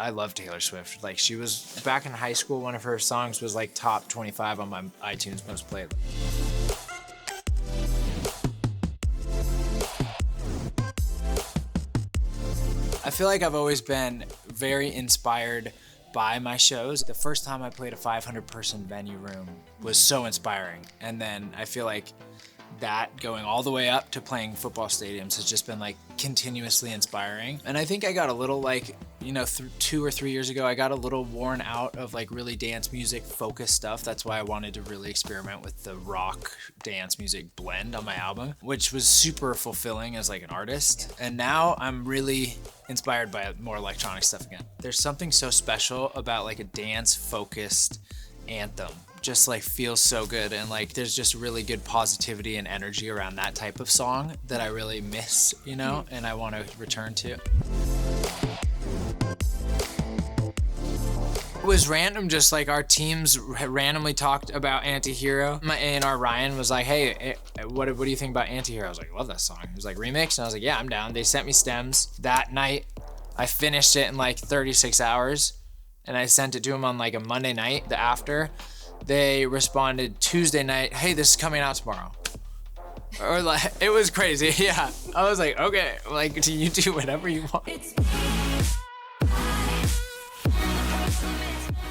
I love Taylor Swift. Like, she was, back in high school, one of her songs was like top 25 on my iTunes most played. I feel like I've always been very inspired by my shows. The first time I played a 500-person venue room was so inspiring. And then I feel like that going all the way up to playing football stadiums has just been like continuously inspiring. And I think I got a little like, you know, 2 or 3 years ago, I got a little worn out of like really dance music focused stuff. That's why I wanted to really experiment with the rock dance music blend on my album, which was super fulfilling as like an artist. And now I'm really inspired by more electronic stuff again. There's something so special about like a dance focused anthem. Just like feels so good, and like there's just really good positivity and energy around that type of song that I really miss, you know, and I want to return to. It was random, just like our teams randomly talked about AntiHero. My A&R Ryan was like, hey, what do you think about AntiHero? I was like, I love that song. He was like, remix? And I was like, yeah, I'm down. They sent me stems that night. I finished it in like 36 hours, and I sent it to him on like a Monday night, the after. They responded Tuesday night, hey, this is coming out tomorrow. Or like, it was crazy, yeah. I was like, okay, like, do you do whatever you want?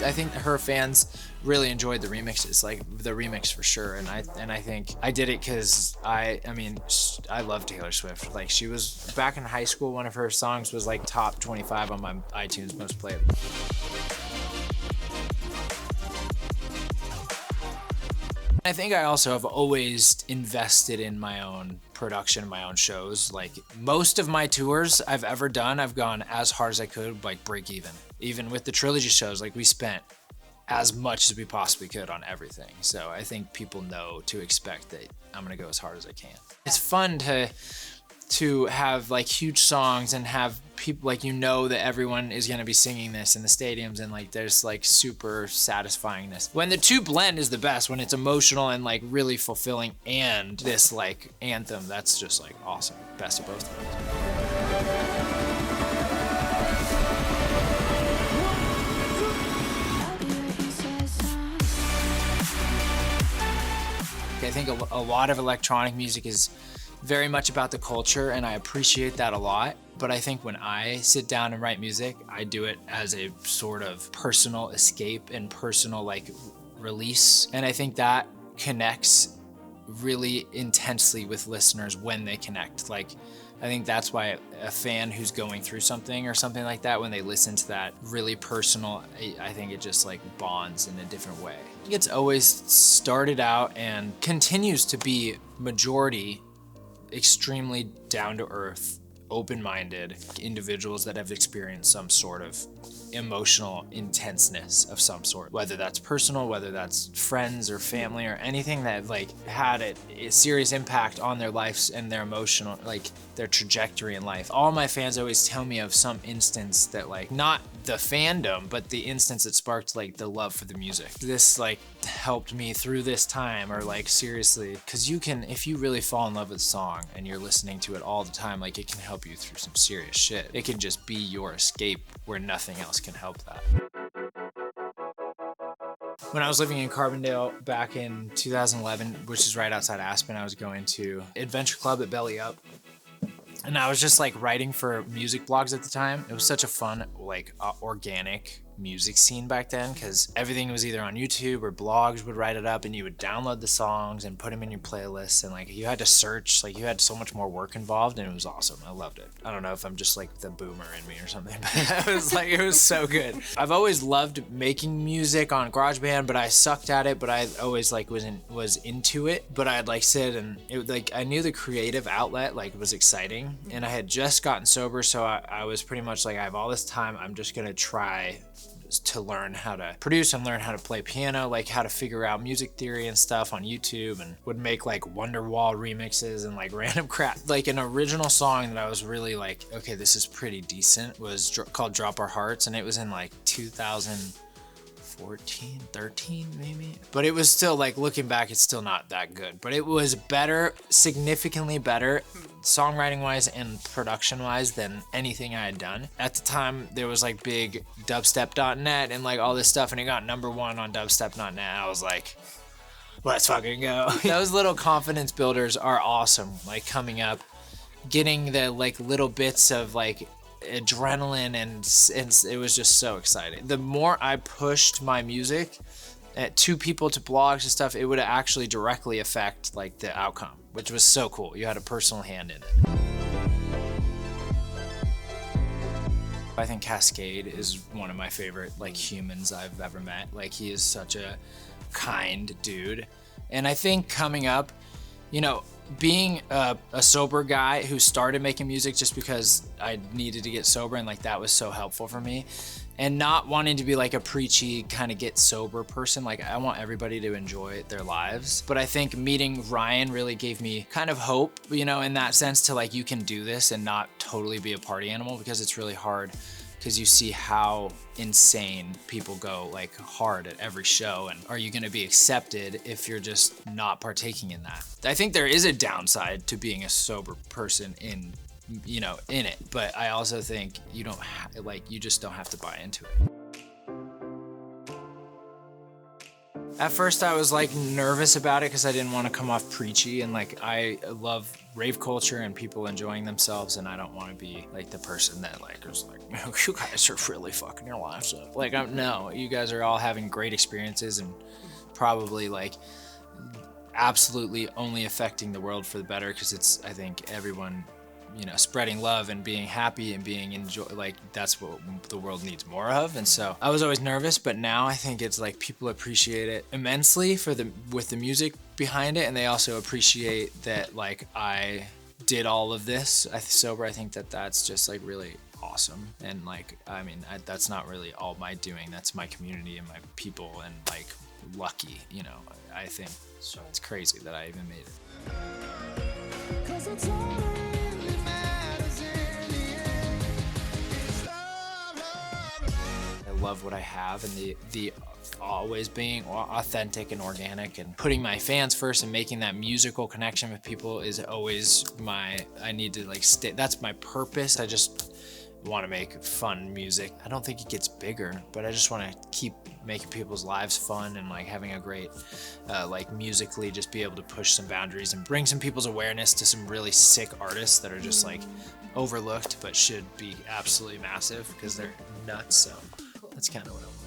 I think her fans really enjoyed the remixes, like the remix for sure. And I think I did it because I mean, I love Taylor Swift. Like, she was, back in high school, one of her songs was like top 25 on my iTunes most played. I think I also have always invested in my own production, my own shows. Like, most of my tours I've ever done, I've gone as hard as I could, like break even. Even with the Trilogy shows, like we spent as much as we possibly could on everything. So I think people know to expect that I'm gonna go as hard as I can. It's fun to have like huge songs and have people, like, you know that everyone is gonna be singing this in the stadiums, and like there's like super satisfyingness. When the two blend is the best, when it's emotional and like really fulfilling and this like anthem, that's just like awesome. Best of both worlds. I think a lot of electronic music is very much about the culture, and I appreciate that a lot. But I think when I sit down and write music, I do it as a sort of personal escape and personal like release. And I think that connects really intensely with listeners when they connect. Like, I think that's why a fan who's going through something or something like that, when they listen to that really personal, I think it just like bonds in a different way. I think it's always started out and continues to be majority extremely down-to-earth, open-minded individuals that have experienced some sort of emotional intenseness of some sort, whether that's personal, whether that's friends or family or anything that like had a serious impact on their lives and their emotional, like their trajectory in life. All my fans always tell me of some instance that, like, not the fandom, but the instance that sparked like the love for the music. This like helped me through this time, or like seriously, because you can, if you really fall in love with a song and you're listening to it all the time, like it can help you through some serious shit. It can just be your escape where nothing else can help that. When I was living in Carbondale back in 2011, which is right outside Aspen, I was going to Adventure Club at Belly Up. And I was just like writing for music blogs at the time. It was such a fun, like organic music scene back then, because everything was either on YouTube or blogs would write it up, and you would download the songs and put them in your playlists, and like you had to search, like you had so much more work involved, and it was awesome. I loved it. I don't know if I'm just like the boomer in me or something, but it was so good. I've always loved making music on GarageBand, but I sucked at it, but I always like was into it. But I'd like sit and it like, I knew the creative outlet like was exciting, and I had just gotten sober, so I was pretty much like, I have all this time, I'm just gonna try to learn how to produce and learn how to play piano, like how to figure out music theory and stuff on YouTube, and would make like Wonderwall remixes and like random crap. Like an original song that I was really like, okay, this is pretty decent, was called Drop Our Hearts, and it was in like 2000, 14, 13 maybe. But it was still, like, looking back, it's still not that good. But it was better, significantly better, songwriting wise and production wise than anything I had done. At the time, there was like big dubstep.net and like all this stuff, and it got #1 on dubstep.net. I was like, let's fucking go. Those little confidence builders are awesome. Like coming up, getting the like little bits of like adrenaline, and it was just so exciting. The more I pushed my music to people, to blogs and stuff, it would actually directly affect like the outcome, which was so cool. You had a personal hand in it. I think Kaskade is one of my favorite like humans I've ever met. Like he is such a kind dude. And I think coming up, you know, being a sober guy who started making music just because I needed to get sober, and like that was so helpful for me, and not wanting to be like a preachy kind of get sober person. Like I want everybody to enjoy their lives. But I think meeting Ryan really gave me kind of hope, you know, in that sense, to like, you can do this and not totally be a party animal, because it's really hard, because you see how insane people go like hard at every show, and are you gonna be accepted if you're just not partaking in that? I think there is a downside to being a sober person in it, but I also think you don't you just don't have to buy into it. At first I was like nervous about it because I didn't want to come off preachy, and like I love rave culture and people enjoying themselves, and I don't want to be like the person that like is like, man, you guys are really fucking your lives up. Like no, you guys are all having great experiences and probably like absolutely only affecting the world for the better, because it's, I think everyone, you know, spreading love and being happy and being like that's what the world needs more of. And so I was always nervous, but now I think it's like people appreciate it immensely with the music behind it, and they also appreciate that like I did all of this sober. I think that's just like really awesome. And like, I mean, that's not really all my doing, that's my community and my people, and like lucky, you know, I think. So it's crazy that I even made it. 'Cause it's all I love what I have, and the always being authentic and organic, and putting my fans first and making that musical connection with people is always I need to like stay, that's my purpose. I just want to make fun music. I don't think it gets bigger, but I just want to keep making people's lives fun, and like having a great like musically just be able to push some boundaries and bring some people's awareness to some really sick artists that are just like overlooked but should be absolutely massive because they're nuts. So that's kind of what I want.